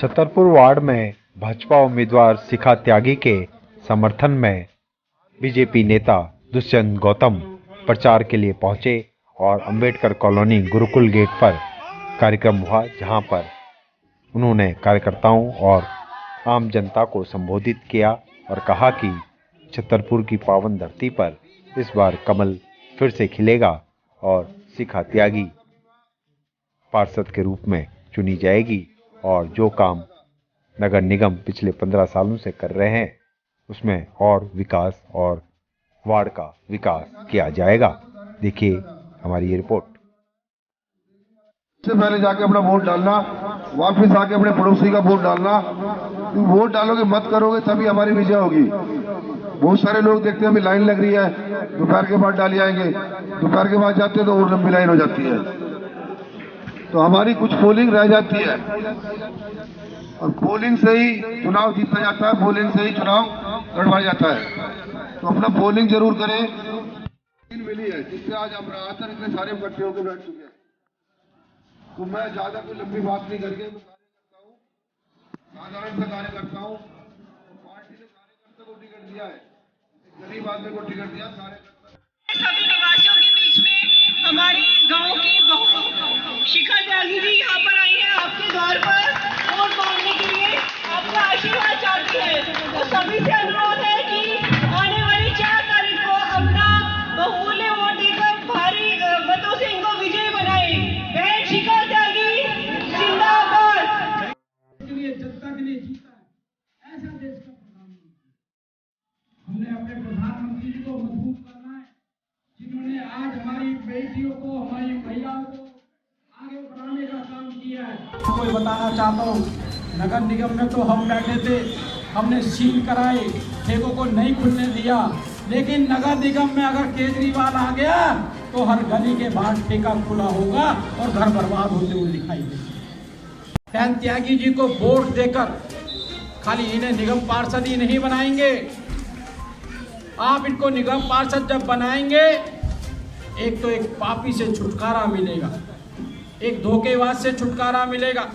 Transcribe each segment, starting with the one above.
Chhatarpur ward में भाजपा उम्मीदवार शिखा त्यागी के समर्थन में बीजेपी नेता दुष्यंत गौतम प्रचार के लिए पहुंचे और अंबेडकर कॉलोनी गुरुकुल गेट पर कार्यक्रम हुआ, जहां पर उन्होंने कार्यकर्ताओं और आम जनता को संबोधित किया और कहा कि छतरपुर की पावन धरती पर इस बार कमल फिर से खिलेगा और शिखा त्यागी पार्षद के रूप में चुनी जाएगी और जो काम नगर निगम पिछले 15 सालों से कर रहे हैं उसमें और विकास और वार्ड का विकास किया जाएगा। देखिए हमारी ये रिपोर्ट। सबसे पहले जाके अपना वोट डालना, वापस आके अपने पड़ोसी का वोट डालना। वोट डालोगे मत करोगे तभी हमारी विजय होगी। बहुत सारे लोग देखते हैं अभी लाइन लग रही है, दोपहर के बाद डाल जाएंगे, दोपहर के बाद जाते हैं तो और लंबी लाइन हो जाती है, तो हमारी कुछ पोलिंग रह जाती है और पोलिंग से ही चुनाव जीता जाता है, पोलिंग से ही चुनाव लड़वाया जाता है। तो अपना पोलिंग जरूर करें। मिली है जिससे आज हम रात इतने सारे इकट्ठे होकर बैठ चुके हैं। तो मैं ज्यादा कोई लंबी बात नहीं करके साधारण सा कार्य करता हूँ। पार्टी ने कार्यकर्ता को टिकट दिया है, गरीब आदमी को टिकट दिया। सभी निवासियों के बीच में हमारी गांव की बहू शिखा त्यागी जी यहाँ पर आई है आपके द्वार पर वोट मांगने के लिए, आपका आशीर्वाद चाहती है। तो सभी से अनुरोध है कि आने वाली 4 तारीख को अपना बहुमूल्य वोट देकर भारी मतों से इनको विजयी बनाए। बहन शिखा त्यागी जिंदाबाद। जनता के लिए जीता है ऐसा देश का प्रधानमंत्री। हमने अपने प्रधानमंत्री जी को मजबूत करना है, जिन्होंने आज हमारी बेटियों को, हमारी महिलाओं को आगे बढ़ाने का काम किया है। कोई बताना चाहता हूँ, नगर निगम में तो हम बैठे थे, हमने सील कराए, ठेकों को नहीं खुलने दिया, लेकिन नगर निगम में अगर केजरीवाल आ गया तो हर गली के बाहर ठेका खुला होगा और घर बर्बाद होते हुए दिखाई देंगे। बहन त्यागी जी को वोट देकर खाली इन्हें निगम पार्षद ही नहीं बनाएंगे, आप इनको निगम पार्षद जब बनाएंगे, एक तो एक पापी से छुटकारा मिलेगा, एक धोखेबाज से छुटकारा मिलेगा,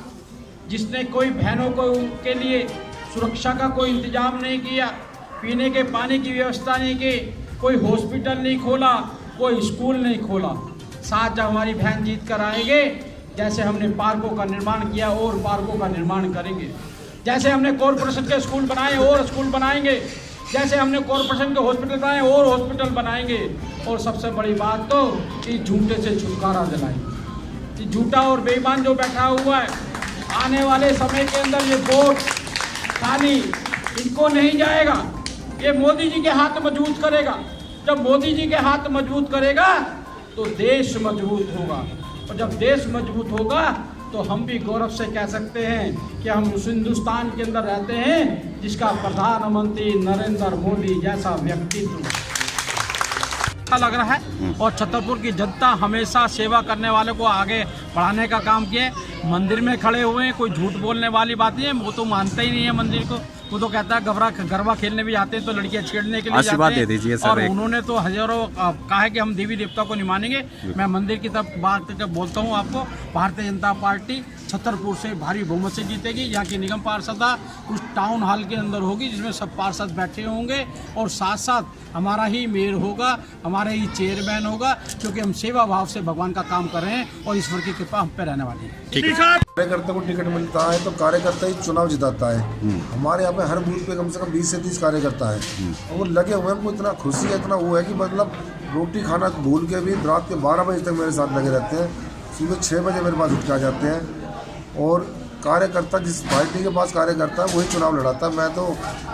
जिसने कोई बहनों को के लिए सुरक्षा का कोई इंतजाम नहीं किया, पीने के पानी की व्यवस्था नहीं की, कोई हॉस्पिटल नहीं खोला, कोई स्कूल नहीं खोला। साथ जब हमारी बहन जीत कर आएंगे, जैसे हमने पार्कों का निर्माण किया और पार्कों का निर्माण करेंगे, जैसे हमने कॉरपोरेशन के स्कूल बनाए और स्कूल बनाएंगे, जैसे हमने कॉरपोरेशन के हॉस्पिटल बनाए और हॉस्पिटल बनाएंगे। और सबसे बड़ी बात तो इस झूठे से छुटकारा दिलाएंगे। ये झूठा और बेईमान जो बैठा हुआ है, आने वाले समय के अंदर ये वोट खाली इनको नहीं जाएगा, ये मोदी जी के हाथ मजबूत करेगा। जब मोदी जी के हाथ मजबूत करेगा तो देश मजबूत होगा, और जब देश मजबूत होगा तो हम भी गौरव से कह सकते हैं कि हम उस हिंदुस्तान के अंदर रहते हैं जिसका प्रधानमंत्री नरेंद्र मोदी जैसा व्यक्तित्व अच्छा लग रहा है। और छतरपुर की जनता हमेशा सेवा करने वाले को आगे बढ़ाने का काम किए। मंदिर में खड़े हुए हैं, कोई झूठ बोलने वाली बात नहीं है, वो तो मानता ही नहीं है मंदिर को। वो तो कहता है गरबा खेलने भी जाते हैं तो लड़कियां छेड़ने के लिए जाते हैं, और उन्होंने तो हजारों कहा है कि हम देवी देवता को नहीं मानेंगे। मैं मंदिर की तरफ बात करके बोलता हूँ आपको, भारतीय जनता पार्टी छतरपुर से भारी बहुमत से जीतेगी। यहाँ की निगम पार्षदा उस टाउन हॉल के अंदर होगी जिसमें सब पार्षद बैठे होंगे, और साथ साथ हमारा ही मेयर होगा, हमारा ही चेयरमैन होगा, क्योंकि हम सेवा भाव से भगवान का काम कर रहे हैं और ईश्वर की कृपा हम पे रहने वाली है। कार्यकर्ता को टिकट मिलता है तो कार्यकर्ता ही चुनाव जिताता है। हमारे यहाँ पे हर बूथ पे कम से कम 20 से 30 कार्यकर्ता है, और वो लगे हुए हैं। हमको इतना खुशी है, इतना वो है कि मतलब रोटी खाना भूल के भी रात के 12 बजे तक मेरे साथ लगे रहते हैं, सुबह 6 बजे मेरे पास उठ के आ जाते हैं। और कार्यकर्ता जिस पार्टी के पास कार्यकर्ता है वही चुनाव लड़ाता है। मैं तो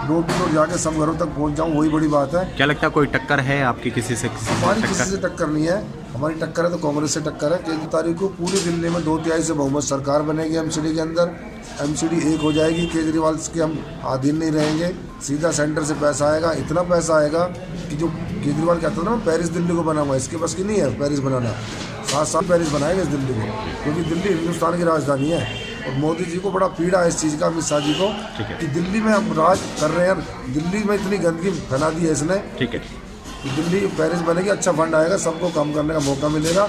डोर टू डोर जाके सब घरों तक पहुंच जाऊं, वही बड़ी बात है। क्या लगता है कोई टक्कर है आपकी किसी से? हमारी किसी से टक्कर नहीं है, हमारी टक्कर है तो कांग्रेस से टक्कर है। 13 तारीख को पूरी दिल्ली में 2/3 से बहुमत सरकार बनेगी। एमसीडी के अंदर एमसीडी 1 हो जाएगी। केजरीवाल के हम अधीन नहीं रहेंगे, सीधा सेंटर से पैसा आएगा। इतना पैसा आएगा कि जो केजरीवाल कहता था ना पेरिस दिल्ली को बनाऊंगा, इसके बस की नहीं है पेरिस बनाना। 7 साल पेरिस बनाएंगे इस दिल्ली को, क्योंकि दिल्ली हिंदुस्तान की राजधानी है। और मोदी जी को बड़ा पीड़ा है इस चीज़ का, अमित शाह जी को, कि दिल्ली में हम राज कर रहे हैं। दिल्ली में इतनी गंदगी फैला दी है इसने। ठीक है, दिल्ली पेरिस बनेगी, अच्छा फंड आएगा, सबको काम करने का मौका मिलेगा।